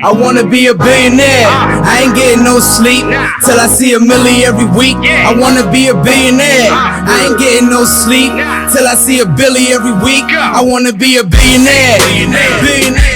I wanna be a billionaire. I ain't getting no sleep till I see $1 million every week. I wanna be a billionaire. I ain't getting no sleep till I see $1 billion every week. I wanna be a billionaire.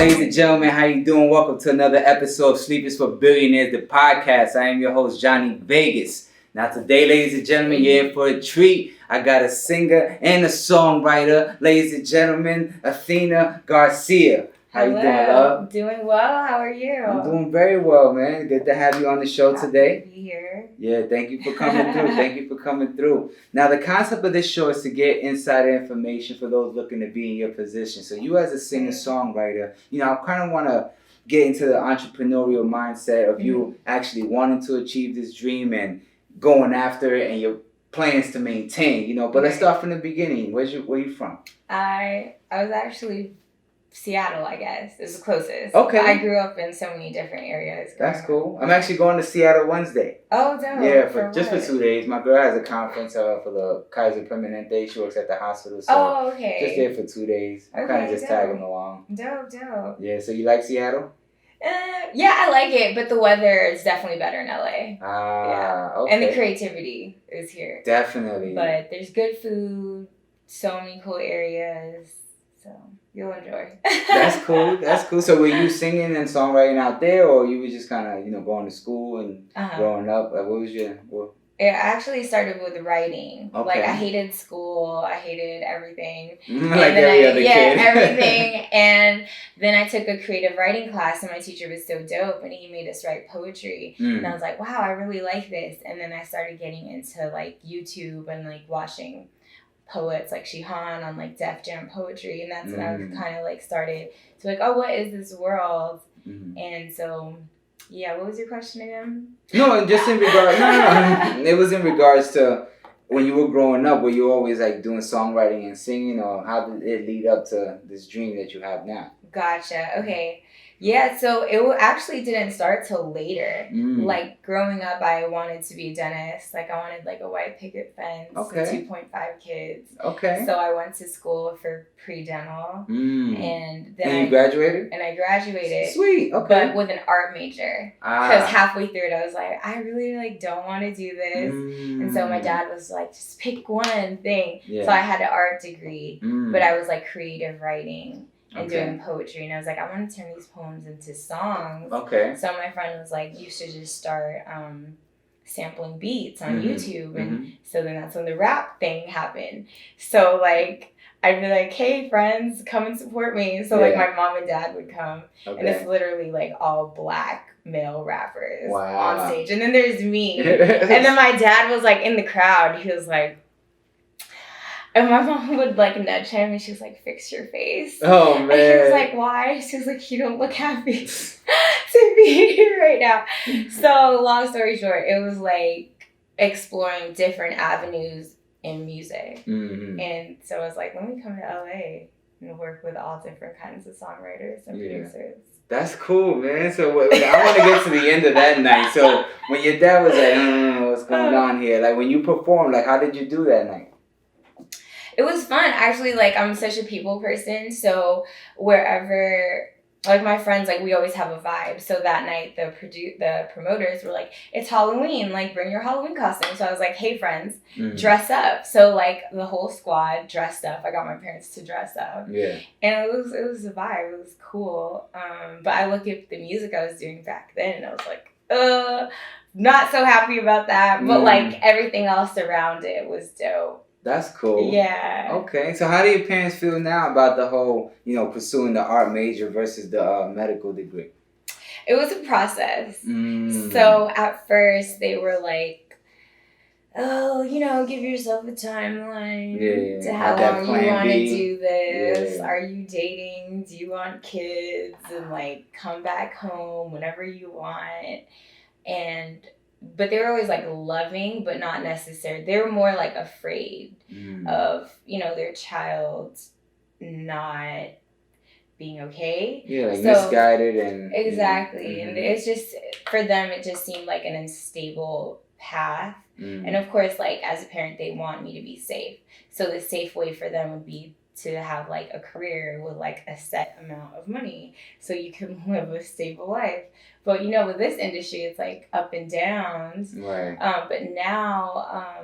Ladies and gentlemen, how you doing? Welcome to another episode of Sleep is for Billionaires, the podcast. I am your host, Jonni Vegaz. Now today, ladies and gentlemen, you're in for a treat. I got a singer and a songwriter. Ladies and gentlemen, ATHENA Garcia. How you doing, love? Doing well. How are you? I'm doing very well, man. Good to have you on the show today. Happy to be here. Yeah, thank you for coming through. Thank you for coming through. Now, the concept of this show is to get insider information for those looking to be in your position. So you as a singer-songwriter, I kind of want to get into the entrepreneurial mindset of you actually wanting to achieve this dream and going after it and your plans to maintain, But let's start from the beginning. Where you from? I was actually Seattle, I guess, is the closest. Okay. I grew up in so many different areas. That's cool. I'm actually going to Seattle Wednesday. Oh, dope. Yeah, for two days. My girl has a conference for the Kaiser Permanente. She works at the hospital, so okay. Just there for 2 days. I'm kind of just tagging along. Dope. Yeah, so you like Seattle? Yeah, I like it, but the weather is definitely better in LA. Okay. And the creativity is here. Definitely. But there's good food, so many cool areas, so you'll enjoy. That's cool. So were you singing and songwriting out there, or you were just kind of, going to school and growing up? Like, what was your... It actually started with writing. Okay. Like, I hated school. I hated everything. Like every other kid. Yeah, everything. And then I took a creative writing class, and my teacher was so dope, and he made us write poetry. And I was like, wow, I really like this. And then I started getting into, like, YouTube and, like, watching poets like Shihan on, like, Def Jam Poetry. And that's when I kind of, like, started to, like, oh, what is this world? And so... Yeah, what was your question again? No, just in regards. No. It was in regards to when you were growing up. Were you always like doing songwriting and singing, or how did it lead up to this dream that you have now? Gotcha. Okay. Yeah, so it actually didn't start till later. Like, growing up, I wanted to be a dentist. Like, I wanted, like, a white picket fence, and 2.5 kids. Okay. So I went to school for pre-dental. And then you graduated? And I graduated. Sweet, okay. But with an art major. Because halfway through it, I was like, I really, like, don't want to do this. And so my dad was like, just pick one thing. Yeah. So I had an art degree, but I was, like, creative writing. And doing poetry, and I was like, I want to turn these poems into songs. Okay. So my friend was like, you should just start sampling beats on YouTube, and so then that's when the rap thing happened. So, like, I'd be like, hey, friends, come and support me. So like, my mom and dad would come, and it's literally like all black male rappers on stage, and then there's me, and then my dad was like in the crowd. He was like. And my mom would, like, nudge him, and she was like, fix your face. Oh, man. And he was like, why? She was like, you don't look happy to be here right now. So, long story short, it was, like, exploring different avenues in music. And so I was like, let me come to LA and work with all different kinds of songwriters and producers. That's cool, man. So I want to get to the end of that night. So when your dad was like, what's going on here? Like, when you performed, like, how did you do that night? It was fun. Actually, like, I'm such a people person, so wherever, like, my friends, like, we always have a vibe. So that night, the promoters were like, it's Halloween, like, bring your Halloween costume. So I was like, hey, friends, dress up. So, like, the whole squad dressed up. I got my parents to dress up. Yeah. And it was a vibe. It was cool. But I look at the music I was doing back then, and I was like, not so happy about that. But, like, everything else around it was dope. That's cool. Yeah. Okay. So how do your parents feel now about the whole, pursuing the art major versus the medical degree? It was a process. So at first they were like, oh, give yourself a timeline to how long you want to do this. Yeah. Are you dating? Do you want kids? And, like, come back home whenever you want. But they were always, like, loving, but not necessarily. They were more, like, afraid of, their child not being okay. Yeah, like, misguided and... Exactly. And it's just, for them, it just seemed like an unstable path. And, of course, like, as a parent, they want me to be safe. So the safe way for them would be to have like a career with like a set amount of money so you can live a stable life. But you know, with this industry, it's like up and downs. Right. But now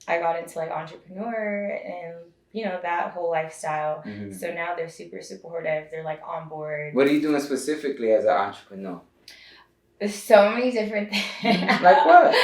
I got into like entrepreneur and you know, that whole lifestyle. Mm-hmm. So now they're super supportive. They're like on board. What are you doing specifically as an entrepreneur? There's so many different things. Like what?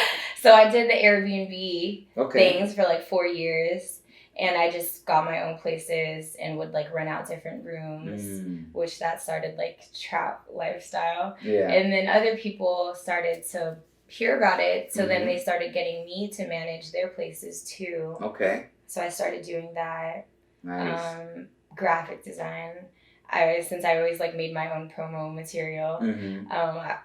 So I did the Airbnb Okay. things for like 4 years. And I just got my own places and would like rent out different rooms, which that started like trap lifestyle. Yeah. And then other people started to hear about it. So then they started getting me to manage their places too. Okay. So I started doing that. Nice. Graphic design. Since I always like made my own promo material.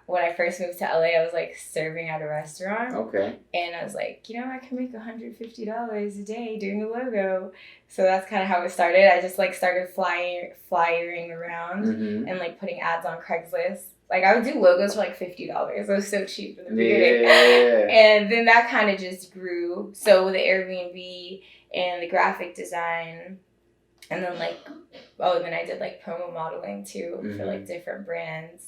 When I first moved to LA, I was like serving at a restaurant. Okay. And I was like, you know, I can make $150 a day doing a logo. So that's kind of how it started. I just like started flyering around and like putting ads on Craigslist. Like I would do logos for like $50. It was so cheap in the beginning. Yeah. And then that kind of just grew. So with the Airbnb and the graphic design, and then like, then I did like promo modeling too for like different brands.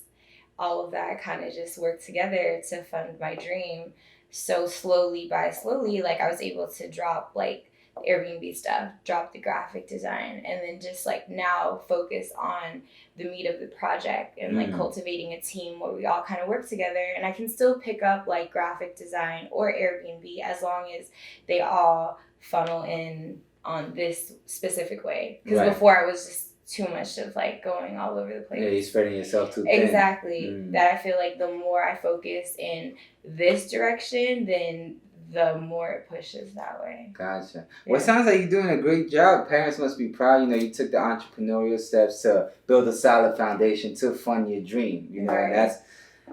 All of that kind of just worked together to fund my dream. So slowly, like I was able to drop like Airbnb stuff, drop the graphic design, and then just like now focus on the meat of the project and like cultivating a team where we all kind of work together. And I can still pick up like graphic design or Airbnb as long as they all funnel in on this specific way. Because before I was just too much of like going all over the place. Yeah, you're spreading yourself too thin. Exactly. That I feel like the more I focus in this direction, then the more it pushes that way. Gotcha. Yeah. Well, it sounds like you're doing a great job. Parents must be proud. You know, you took the entrepreneurial steps to build a solid foundation to fund your dream. You know, and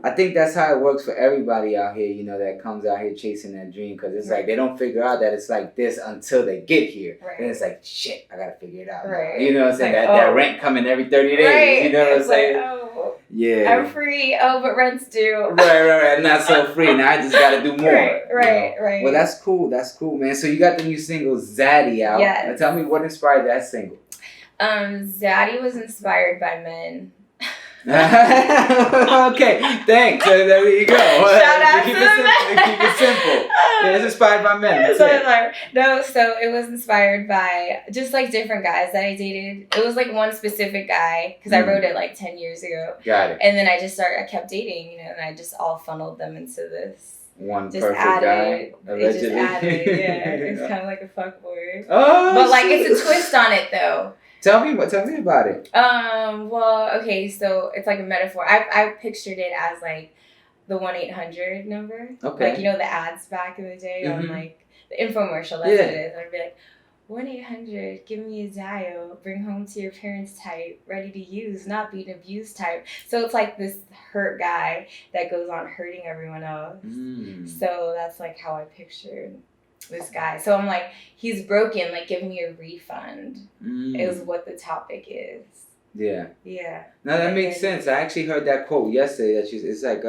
I think that's how it works for everybody out here, you know, that comes out here chasing that dream. Because it's like they don't figure out that it's like this until they get here. Right. Then it's like, shit, I got to figure it out. Right. You know what I'm saying? Like, that rent coming every 30 days. Right. You know what I'm saying? Like, yeah. I'm free. Oh, but rent's due. Right. I'm not so free. Now I just got to do more. Right. Well, that's cool, man. So you got the new single, Zaddy, out. Yes. Now tell me what inspired that single. Zaddy was inspired by men. Okay, thanks. There you go. Shout out to keep it simple. Yeah, it's inspired by men. So it was inspired by just like different guys that I dated. It was like one specific guy because I wrote it like 10 years ago. Got it. And then I kept dating, you know, and I just all funneled them into this. One just perfect added, guy, allegedly. It just added, yeah. It's kind of like a fuckboy. Oh, but like it's a twist on it though. Tell me about it. Well, okay, so it's like a metaphor. I pictured it as like the 1-800 number. Okay. Like, you know, the ads back in the day on like the infomercial, that's what it is. I'd be like, 1-800, give me a dial, bring home to your parents type, ready to use, not being abused type. So it's like this hurt guy that goes on hurting everyone else. So that's like how I pictured this guy. So I'm like, he's broken, like give me a refund is what the topic is. Yeah. Now that makes sense. I actually heard that quote yesterday that it's like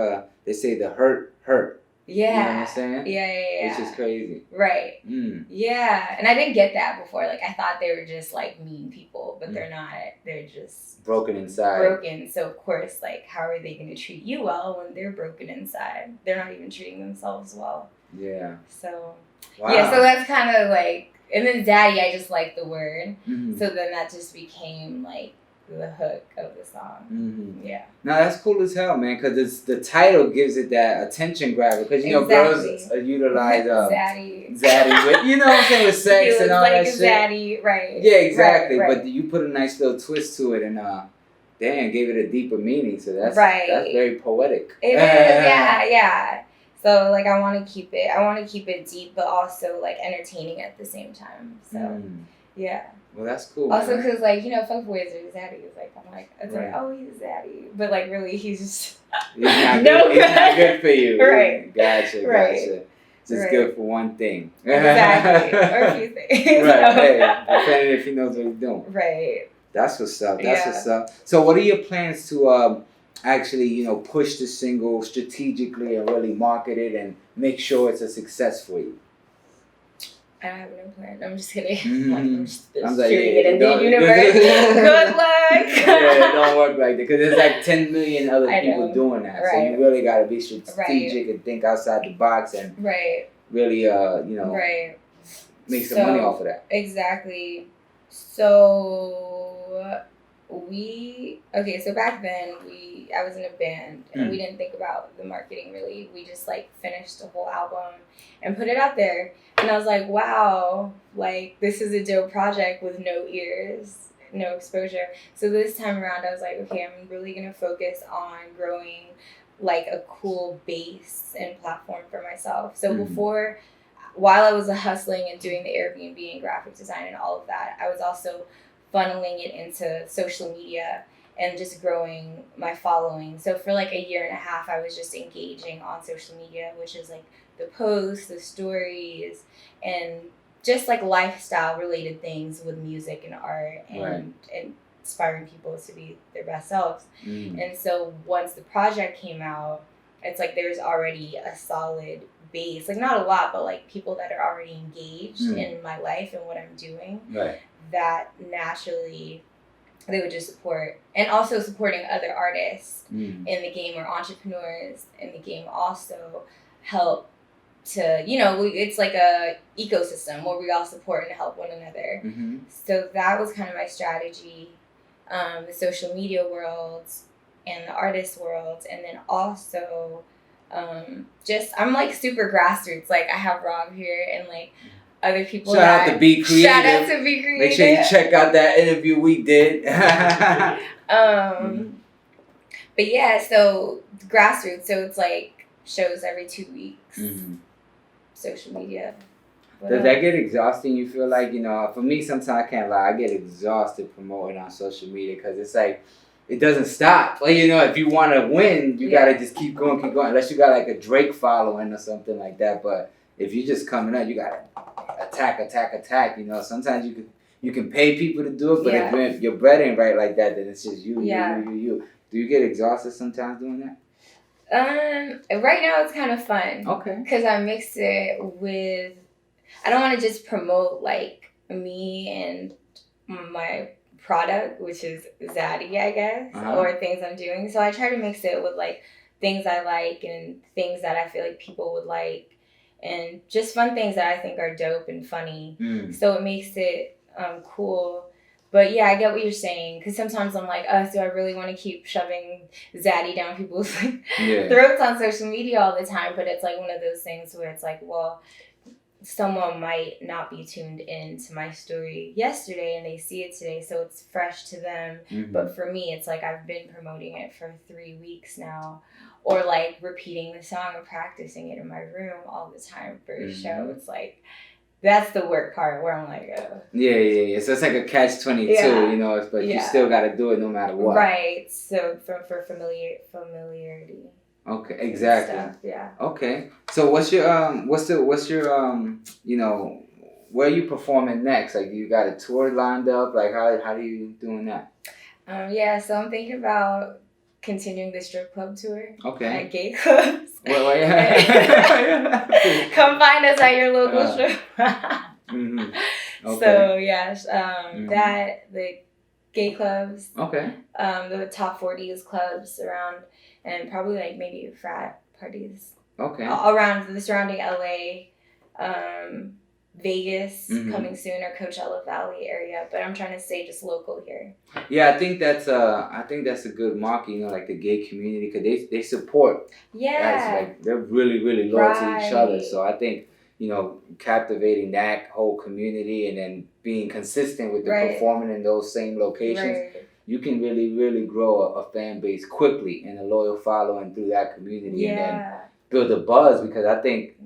they say the hurt. Yeah. You know what I'm saying? Yeah. Which is crazy. Right. Yeah. And I didn't get that before. Like I thought they were just like mean people, but they're not. They're just broken inside. So of course, like how are they gonna treat you well when they're broken inside? They're not even treating themselves well. Yeah. So wow. Yeah, so that's kind of like, and then Zaddy, I just like the word. So then that just became like the hook of the song. Yeah. No, that's cool as hell, man, because the title gives it that attention grabber. Because, you know, girls utilize Zaddy with, you know what I'm saying, with sex and all like that shit. Zaddy, right. Yeah, exactly. Right. But you put a nice little twist to it and, gave it a deeper meaning. So that's very poetic. It is, yeah. So like I want to keep it deep, but also like entertaining at the same time. So yeah. Well, that's cool. Also, because like you know, fuckboys are zaddy. It's like I'm like it's like oh he's zaddy, but like really he's just he's not good for you. Right. Gotcha. Just good for one thing. Exactly, or a few things. Right. Hey, depending if he knows what he's doing. Right. That's what's up. What's up. So, what are your plans to actually, you know, push the single strategically and really market it and make sure it's a success for you? I have no plan. I'm just kidding. Mm-hmm. I'm just I'm like, shooting yeah, it in the don't- universe. Good luck. Yeah, it don't work like that because there's like 10 million other I people know. doing that. So Right. you really got to be strategic and think outside the box and Right. really, Right. make some money off of that. Exactly. So so back then I was in a band and we didn't think about the marketing really. We just like finished the whole album and put it out there. And I was like, wow, like this is a dope project with no ears, no exposure. So this time around I was like, okay, I'm really gonna focus on growing like a cool base and platform for myself. So before, while I was hustling and doing the Airbnb and graphic design and all of that, I was also funneling it into social media and just growing my following. So for like a year and a half, I was just engaging on social media, which is like the posts, the stories, and just like lifestyle related things with music and art and inspiring people to be their best selves. And so once the project came out, it's like there's already a solid base, like not a lot, but like people that are already engaged in my life and what I'm doing, that naturally they would just support. And also supporting other artists in the game or entrepreneurs in the game also help to, it's like a ecosystem where we all support and help one another. So that was kind of my strategy, the social media world and the artist world. And then also I'm like super grassroots. Like I have Rob here and like other people. Shout out to Be Creative. Shout out to Be Creative. Make sure you check out that interview we did. But yeah, so grassroots. So it's like shows every 2 weeks. Social media. Does that get exhausting? You feel like, for me, sometimes I can't lie. I get exhausted promoting on social media because it's like, it doesn't stop. Like, if you want to win, you got to just keep going. Unless you got like a Drake following or something like that. But if you're just coming up, you got to attack. Sometimes you can pay people to do it, but if your bread ain't right like that, then it's just you. Do you get exhausted sometimes doing that? Right now it's kind of fun. Okay. Because I mix it with, I don't want to just promote like me and my product, which is Zaddy, I guess, or things I'm doing. So I try to mix it with like things I like and things that I feel like people would like and just fun things that I think are dope and funny. So it makes it cool. But yeah, I get what you're saying. Because sometimes I'm like, do I really want to keep shoving Zaddy down people's throats on social media all the time? But it's like one of those things where it's like, well, someone might not be tuned in to my story yesterday and they see it today, so it's fresh to them. But for me, it's like I've been promoting it for 3 weeks now, or like repeating the song or practicing it in my room all the time for a show. It's like, that's the work part where I'm like, oh. Yeah. So it's like a catch-22, but you still got to do it no matter what. Right. So for familiarity. Okay, exactly. Stuff, yeah. Okay. So what's your where are you performing next? Like, you got a tour lined up? Like, how are you doing that? So I'm thinking about continuing the strip club tour. Okay. At gay clubs. Well, Come find us at your local strip. Okay. So that the gay clubs. Okay. The top 40s clubs around, and probably like maybe frat parties. Okay. Around the surrounding LA, Vegas coming soon, or Coachella Valley area. But I'm trying to stay just local here. Yeah, I think that's a good market. Like the gay community, because they support. Yeah. Like they're really really loyal to each other. So I think captivating that whole community and then being consistent with the performing in those same locations. You can really, really grow a fan base quickly and a loyal following through that community and then build a buzz, because I think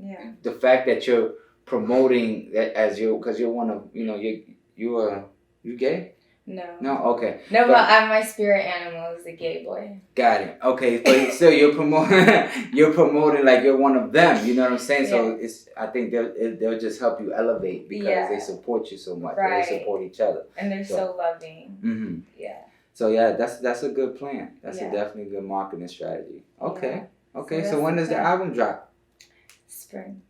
the fact that you're promoting that as because you're one of, you gay? No? Okay. No, but my spirit animal is a gay boy. Got it. Okay, but still you're promoting like you're one of them, you know what I'm saying? So I think they'll just help you elevate because they support you so much. They support each other. And they're so loving. Yeah. So that's a good plan. That's definitely a good marketing strategy. Okay. Okay. So when does the album drop? Spring.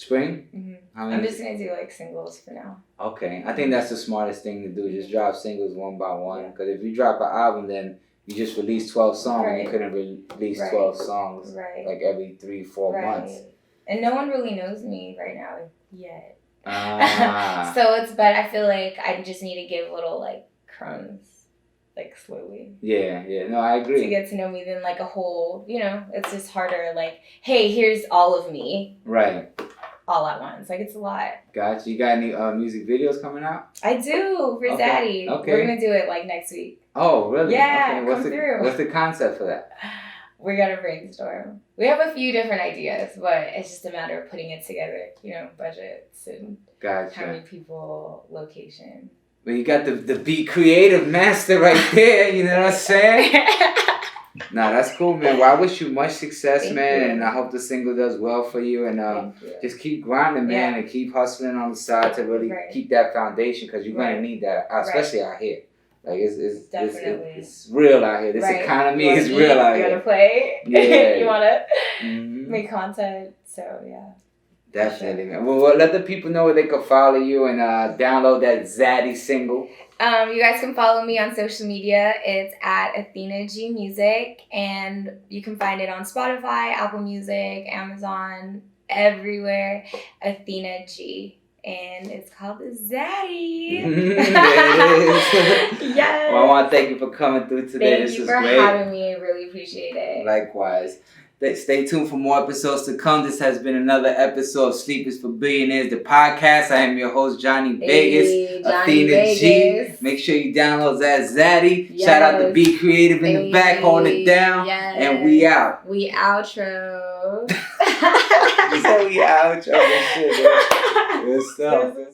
Spring? Mm-hmm. How many? I'm just gonna do like singles for now. Okay, I think that's the smartest thing to do. Just drop singles one by one. Because if you drop an album, then you just release 12 songs. Right. You couldn't release 12 songs like every 3-4 months. And no one really knows me right now yet. Ah. So it's, but I feel like I just need to give little like crumbs, like slowly. Yeah, no, I agree. To get to know me, then like a whole, you know, it's just harder. Like, hey, here's all of me. Right. All at once. Like, it's a lot. Gotcha. You got any music videos coming out? I do for Zaddy. Okay. We're gonna do it like next week. Oh, really? Yeah, okay. come through. What's the concept for that? We gotta brainstorm. We have a few different ideas, but it's just a matter of putting it together. You know, budgets and Gotcha. how many people, location. Well, you got the Be Creative master right there. You know what I'm saying? Nah, that's cool, man. Well, I wish you much success, Thank man, you. and I hope the single does well for you. And just keep grinding, man, and keep hustling on the side to really keep that foundation, because you're gonna need that, especially out here. Like it's real out here. This economy is real out here. You wanna play? Yeah. You wanna make content? So yeah. Definitely, man. Well, let the people know where they can follow you and download that Zaddy single. You guys can follow me on social media. It's at ATHENA G Music, and you can find it on Spotify, Apple Music, Amazon, everywhere. ATHENA G. And it's called Zaddy. Yes. Well, I want to thank you for coming through today. Thank you for having me. I really appreciate it. Likewise. Stay tuned for more episodes to come. This has been another episode of Sleep is for Billionaires, the podcast. I am your host, Jonni Vegaz, ATHENA G. Make sure you download that Zaddy. Yes. Shout out to Be Creative in the back, holding it down. Yes. And we out. We outro. You said we outro. Good stuff.